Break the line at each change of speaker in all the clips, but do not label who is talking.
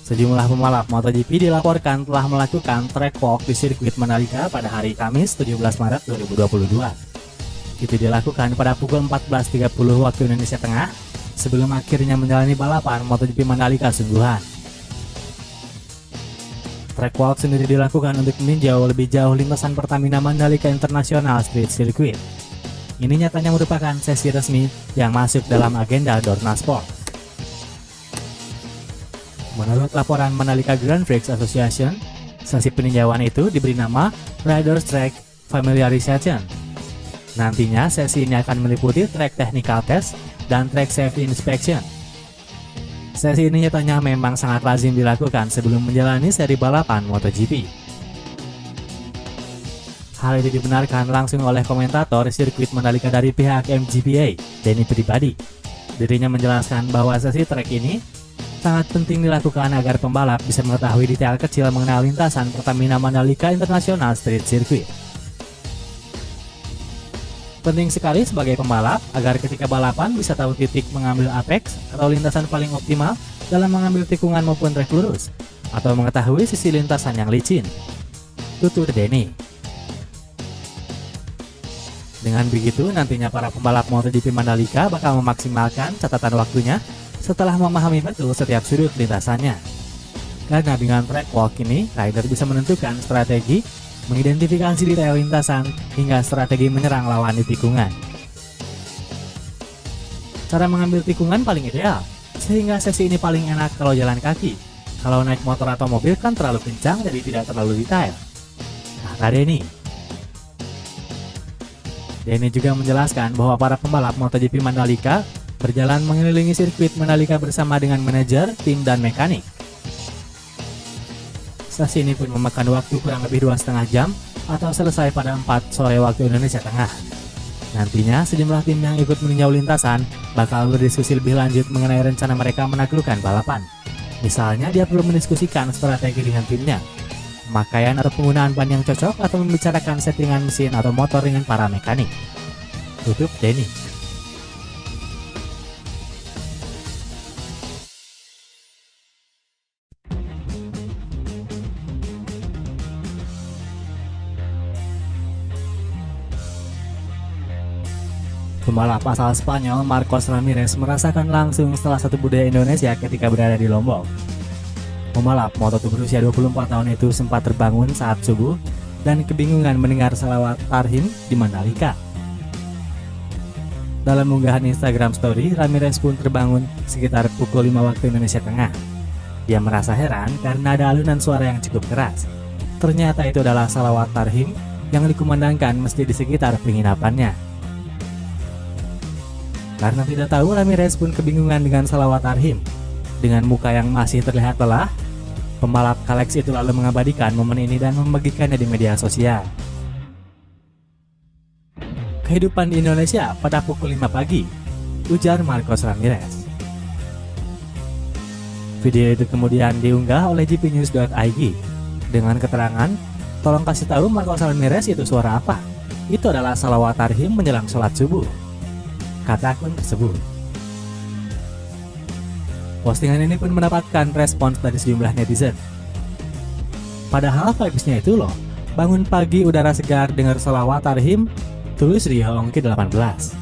Sejumlah pembalap MotoGP dilaporkan telah melakukan track walk di sirkuit Mandalika pada hari Kamis 17 Maret 2022. Itu dilakukan pada pukul 14.30 waktu Indonesia Tengah, sebelum akhirnya menjalani balapan MotoGP Mandalika sungguhan. Track walk sendiri dilakukan untuk meninjau lebih jauh lintasan Pertamina Mandalika International Street Circuit. Ini nyatanya merupakan sesi resmi yang masuk dalam agenda Dorna Sport. Menurut laporan Mandalika Grand Prix Association, sesi peninjauan itu diberi nama Riders Track Familiarization. Nantinya sesi ini akan meliputi track technical test dan track safety inspection. Sesi ini nyatanya memang sangat lazim dilakukan sebelum menjalani seri balapan MotoGP. Hal itu dibenarkan langsung oleh komentator sirkuit Mandalika dari pihak MGPA, Denny Pribadi. Dirinya menjelaskan bahwa sesi track ini sangat penting dilakukan agar pembalap bisa mengetahui detail kecil mengenai lintasan Pertamina Mandalika International Street Circuit. Penting sekali sebagai pembalap agar ketika balapan bisa tahu titik mengambil apex atau lintasan paling optimal dalam mengambil tikungan maupun trek lurus, atau mengetahui sisi lintasan yang licin, tutur Denny. Dengan begitu, nantinya para pembalap MotoGP Mandalika bakal memaksimalkan catatan waktunya setelah memahami betul setiap sudut lintasannya. Karena dengan track walk ini, rider bisa menentukan strategi, mengidentifikasi detail lintasan, hingga strategi menyerang lawan di tikungan. Cara mengambil tikungan paling ideal, sehingga sesi ini paling enak kalau jalan kaki. Kalau naik motor atau mobil kan terlalu kencang jadi tidak terlalu detail, kata Denny. Denny juga menjelaskan bahwa para pembalap MotoGP Mandalika berjalan mengelilingi sirkuit Mandalika bersama dengan manajer, tim, dan mekanik. Sesi ini pun memakan waktu kurang lebih 2,5 jam atau selesai pada 4 sore waktu Indonesia Tengah. Nantinya sejumlah tim yang ikut meninjau lintasan bakal berdiskusi lebih lanjut mengenai rencana mereka menaklukkan balapan. Misalnya dia perlu mendiskusikan strategi dengan timnya, pemakaian atau penggunaan ban yang cocok, atau membicarakan settingan mesin atau motor dengan para mekanik, tutup Denny. Pembalap asal Spanyol Marcos Ramirez merasakan langsung salah satu budaya Indonesia ketika berada di Lombok. Pembalap Moto2 berusia 24 tahun itu sempat terbangun saat subuh dan kebingungan mendengar salawat tarhim di Mandalika. Dalam unggahan Instagram Story, Ramirez pun terbangun sekitar pukul 5 waktu Indonesia Tengah. Dia merasa heran karena ada alunan suara yang cukup keras. Ternyata itu adalah salawat tarhim yang dikumandangkan masjid di sekitar penginapannya. Karena tidak tahu, Ramirez pun kebingungan dengan salawat tarhim. Dengan muka yang masih terlihat lelah, pembalap Kalex itu lalu mengabadikan momen ini dan membagikannya di media sosial. Kehidupan di Indonesia pada pukul 5 pagi, ujar Marcos Ramirez. Video itu kemudian diunggah oleh gpnews.id dengan keterangan, "Tolong kasih tahu Marcos Ramirez itu suara apa? Itu adalah salawat tarhim menjelang sholat subuh," kata akun tersebut. Postingan ini pun mendapatkan respons dari sejumlah netizen. Padahal bagusnya itu loh, bangun pagi udara segar dengar salawat tarhim, tulis Rio Ongki 18.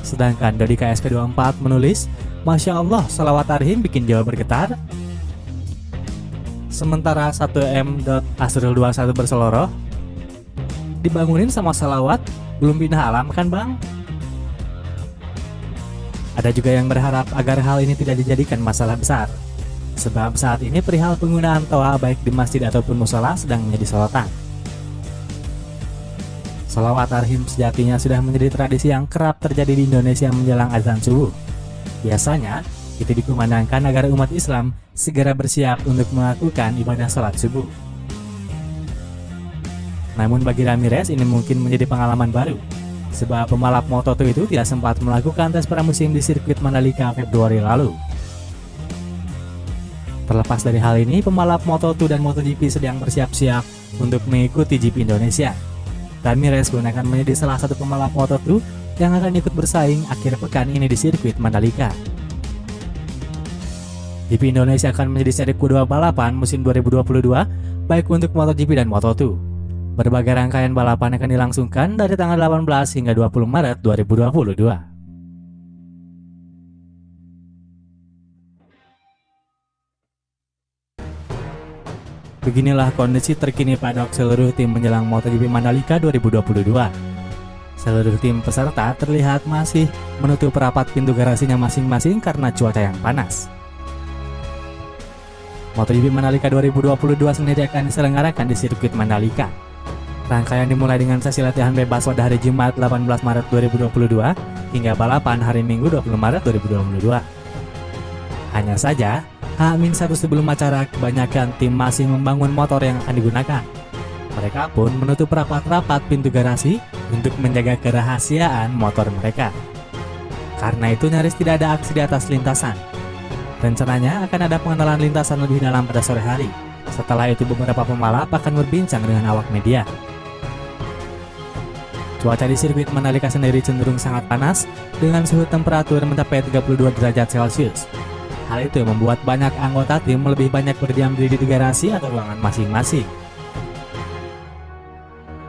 Sedangkan dari KSP24 menulis, "Masya Allah, salawat tarhim bikin Jawa bergetar." Sementara 1M.Asrul21 berseloroh, "Dibangunin sama salawat, belum pindah alam kan bang?" Ada juga yang berharap agar hal ini tidak dijadikan masalah besar, sebab saat ini perihal penggunaan toa baik di masjid ataupun musola sedang menjadi sorotan. Salawat tarhim sejatinya sudah menjadi tradisi yang kerap terjadi di Indonesia menjelang azan subuh. Biasanya, itu dikumandangkan agar umat Islam segera bersiap untuk melakukan ibadah salat subuh. Namun bagi Ramirez ini mungkin menjadi pengalaman baru, sebab pembalap Moto2 itu tidak sempat melakukan tes pramusim di sirkuit Mandalika Februari lalu. Terlepas dari hal ini, pembalap Moto2 dan MotoGP sedang bersiap-siap untuk mengikuti GP Indonesia. Ramirez pun akan menjadi salah satu pembalap Moto2 yang akan ikut bersaing akhir pekan ini di sirkuit Mandalika. GP Indonesia akan menjadi seri kedua balapan musim 2022, baik untuk MotoGP dan Moto2. Berbagai rangkaian balapan akan dilangsungkan dari tanggal 18 hingga 20 Maret 2022. Beginilah kondisi terkini paddock seluruh tim menjelang MotoGP Mandalika 2022. Seluruh tim peserta terlihat masih menutup rapat pintu garasinya masing-masing karena cuaca yang panas. MotoGP Mandalika 2022 sendiri akan diselenggarakan di sirkuit Mandalika. Rangkaian dimulai dengan sesi latihan bebas pada hari Jumat 18 Maret 2022 hingga balapan hari Minggu 20 Maret 2022. Hanya saja, H-1 sebelum acara, kebanyakan tim masih membangun motor yang akan digunakan. Mereka pun menutup rapat-rapat pintu garasi untuk menjaga kerahasiaan motor mereka. Karena itu nyaris tidak ada aksi di atas lintasan. Rencananya akan ada pengenalan lintasan lebih dalam pada sore hari. Setelah itu beberapa pembalap akan berbincang dengan awak media. Cuaca di sirkuit Mandalika sendiri cenderung sangat panas dengan suhu temperatur mencapai 32 derajat Celcius. Hal itu membuat banyak anggota tim lebih banyak berdiam diri di garasi atau ruangan masing-masing.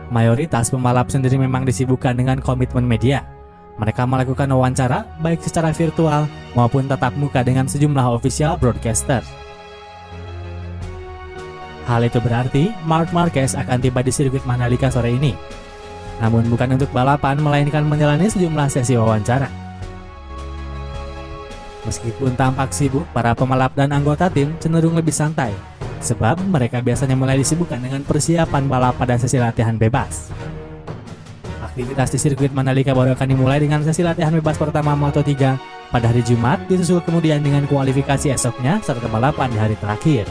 Mayoritas pembalap sendiri memang disibukkan dengan komitmen media. Mereka melakukan wawancara baik secara virtual maupun tatap muka dengan sejumlah official broadcaster. Hal itu berarti Marc Marquez akan tiba di sirkuit Mandalika sore ini. Namun bukan untuk balapan, melainkan menjalani sejumlah sesi wawancara. Meskipun tampak sibuk, para pembalap dan anggota tim cenderung lebih santai, sebab mereka biasanya mulai disibukkan dengan persiapan balap pada sesi latihan bebas. Aktivitas di sirkuit Mandalika baru akan dimulai dengan sesi latihan bebas pertama Moto3 pada hari Jumat, disusul kemudian dengan kualifikasi esoknya serta balapan di hari terakhir.